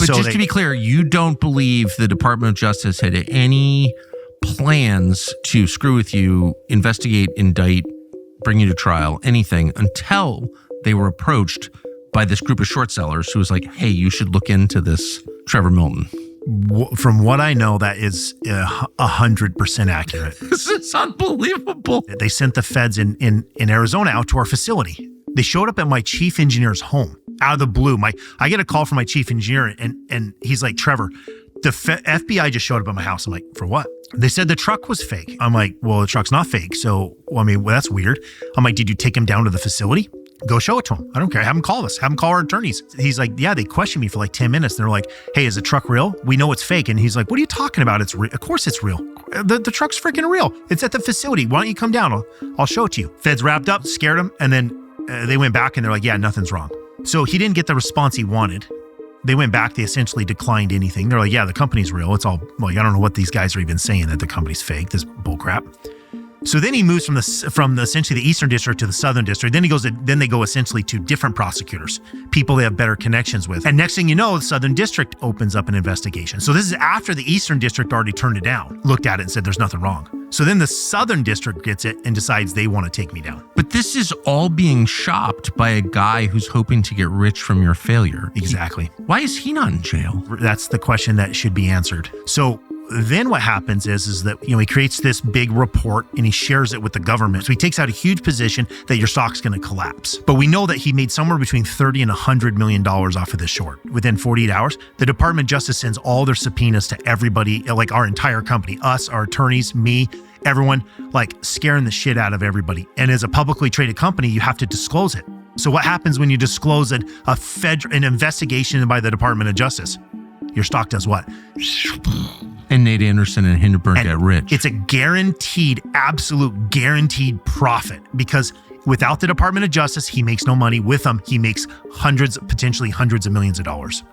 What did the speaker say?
But just to be clear, you don't believe the Department of Justice had any plans to screw with you, investigate, indict, bring you to trial, anything, until they were approached by this group of short sellers who was like, hey, you should look into this Trevor Milton. From what I know, that is 100% accurate. This is unbelievable. They sent the feds in Arizona out to our facility. They showed up at my chief engineer's home out of the blue. I get a call from my chief engineer and he's like, Trevor, the FBI just showed up at my house. I'm like, for what? They said the truck was fake. I'm like, well, the truck's not fake. So, that's weird. I'm like, did you take him down to the facility? Go show it to him. I don't care. Have him call us. Have him call our attorneys. He's like, yeah, they questioned me for like 10 minutes. They're like, hey, is the truck real? We know it's fake. And he's like, what are you talking about? It's real. Of course it's real. The truck's freaking real. It's at the facility. Why don't you come down? I'll show it to you. Feds wrapped up, scared him. And then they went back and they're like, yeah, nothing's wrong. So he didn't get the response he wanted. They went back. They essentially declined anything. They're like, yeah, the company's real. It's all, like, I don't know what these guys are even saying that the company's fake. This bullcrap. So then he moves from essentially the Eastern District to the Southern District. Then they go essentially to different prosecutors, people they have better connections with. And next thing you know, the Southern District opens up an investigation. So this is after the Eastern District already turned it down, looked at it and said, there's nothing wrong. So then the Southern District gets it and decides they want to take me down. But this is all being shopped by a guy who's hoping to get rich from your failure. Exactly. Why is he not in jail? That's the question that should be answered. So then what happens is that, he creates this big report and he shares it with the government. So he takes out a huge position that your stock's going to collapse. But we know that he made somewhere between $30 and $100 million off of this short. Within 48 hours, the Department of Justice sends all their subpoenas to everybody, like our entire company, us, our attorneys, me, everyone, like scaring the shit out of everybody. And as a publicly traded company, you have to disclose it. So what happens when you disclose an investigation by the Department of Justice? Your stock does what? And Nate Anderson and Hindenburg get rich. It's a absolute guaranteed profit, because without the Department of Justice, he makes no money. With them, he makes potentially hundreds of millions of dollars.